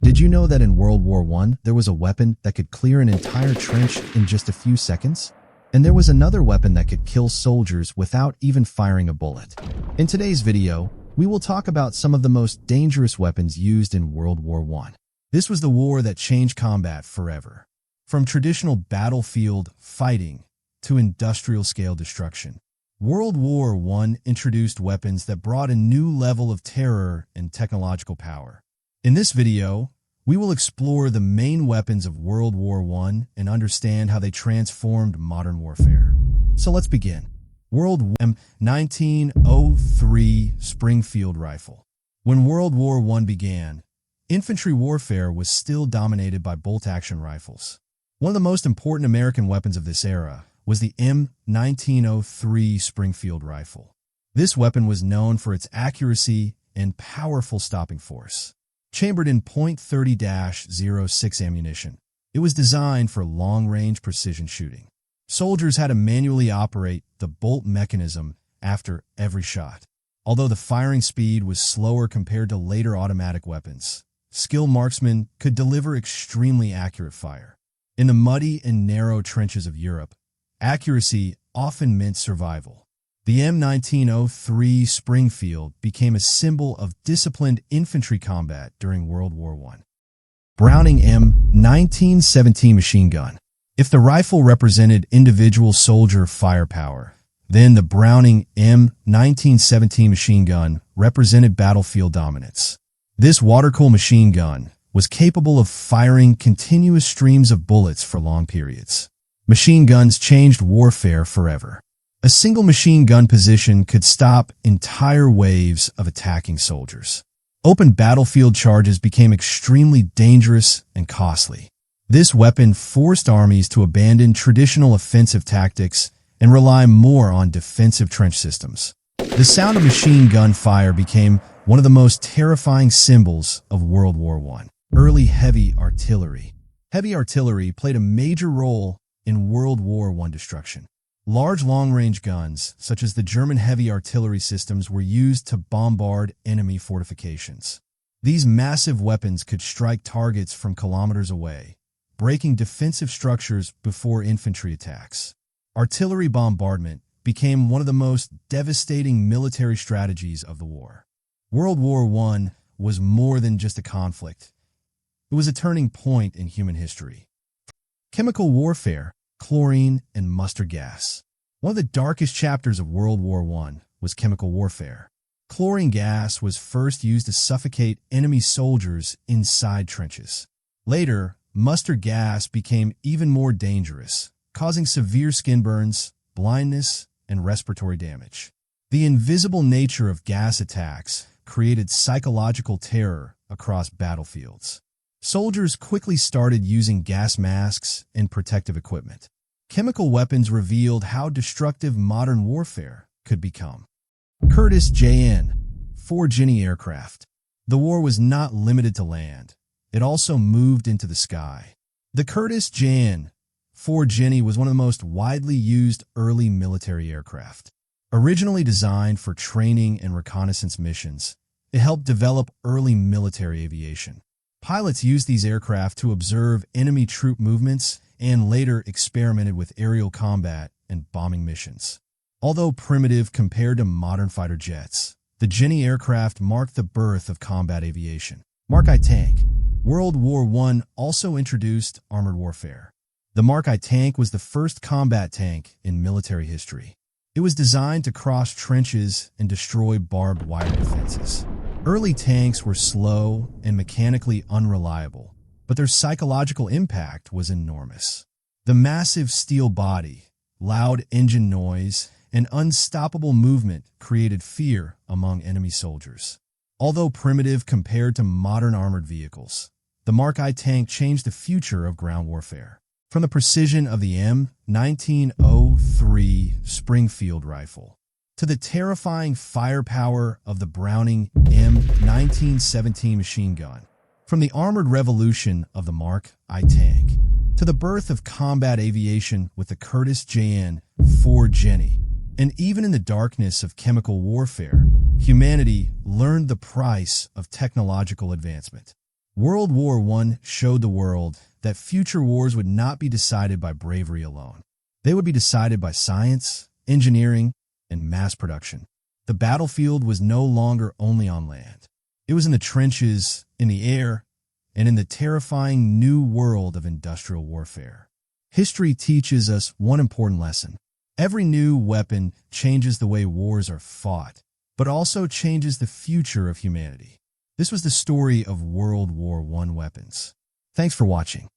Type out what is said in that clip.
Did you know that in World War I, there was a weapon that could clear an entire trench in just a few seconds? And there was another weapon that could kill soldiers without even firing a bullet. In today's video, we will talk about some of the most dangerous weapons used in World War I. This was the war that changed combat forever. From traditional battlefield fighting to industrial-scale destruction, World War I introduced weapons that brought a new level of terror and technological power. In this video, we will explore the main weapons of World War I and understand how they transformed modern warfare. So let's begin. M1903 Springfield rifle. When World War I began, infantry warfare was still dominated by bolt-action rifles. One of the most important American weapons of this era was the M1903 Springfield rifle. This weapon was known for its accuracy and powerful stopping force. Chambered in .30-06 ammunition, it was designed for long-range precision shooting. Soldiers had to manually operate the bolt mechanism after every shot. Although the firing speed was slower compared to later automatic weapons, skilled marksmen could deliver extremely accurate fire. In the muddy and narrow trenches of Europe, accuracy often meant survival. The M1903 Springfield became a symbol of disciplined infantry combat during World War I. Browning M1917 machine gun. If the rifle represented individual soldier firepower, then the Browning M1917 machine gun represented battlefield dominance. This water-cooled machine gun was capable of firing continuous streams of bullets for long periods. Machine guns changed warfare forever. A single machine gun position could stop entire waves of attacking soldiers. Open battlefield charges became extremely dangerous and costly. This weapon forced armies to abandon traditional offensive tactics and rely more on defensive trench systems. The sound of machine gun fire became one of the most terrifying symbols of World War I. Early heavy artillery. Heavy artillery played a major role in World War I destruction. Large long-range guns, such as the German heavy artillery systems, were used to bombard enemy fortifications. These massive weapons could strike targets from kilometers away, breaking defensive structures before infantry attacks. Artillery bombardment became one of the most devastating military strategies of the war. World War I was more than just a conflict. It was a turning point in human history. Chemical warfare. Chlorine and mustard gas. One of the darkest chapters of World War I was chemical warfare. Chlorine gas was first used to suffocate enemy soldiers inside trenches. Later, mustard gas became even more dangerous, causing severe skin burns, blindness, and respiratory damage. The invisible nature of gas attacks created psychological terror across battlefields. Soldiers quickly started using gas masks and protective equipment. Chemical weapons revealed how destructive modern warfare could become. Curtiss JN-4 Jenny aircraft. The war was not limited to land. It also moved into the sky. The Curtiss JN-4 Jenny was one of the most widely used early military aircraft. Originally designed for training and reconnaissance missions, it helped develop early military aviation. Pilots used these aircraft to observe enemy troop movements and later experimented with aerial combat and bombing missions. Although primitive compared to modern fighter jets, the Jenny aircraft marked the birth of combat aviation. Mark I tank. World War I also introduced armored warfare. The Mark I tank was the first combat tank in military history. It was designed to cross trenches and destroy barbed wire defenses. Early tanks were slow and mechanically unreliable, but their psychological impact was enormous. The massive steel body, loud engine noise, and unstoppable movement created fear among enemy soldiers. Although primitive compared to modern armored vehicles, the Mark I tank changed the future of ground warfare. From the precision of the M1903 Springfield rifle to the terrifying firepower of the Browning M1917 machine gun, from the armored revolution of the Mark I tank to the birth of combat aviation with the Curtiss JN-4 Jenny, and even in the darkness of chemical warfare, humanity learned the price of technological advancement. World War I showed the world that future wars would not be decided by bravery alone. They would be decided by science, engineering, and mass production. The battlefield was no longer only on land. It was in the trenches, in the air, and in the terrifying new world of industrial warfare. History teaches us one important lesson. Every new weapon changes the way wars are fought, but also changes the future of humanity. This was the story of World War I weapons. Thanks for watching.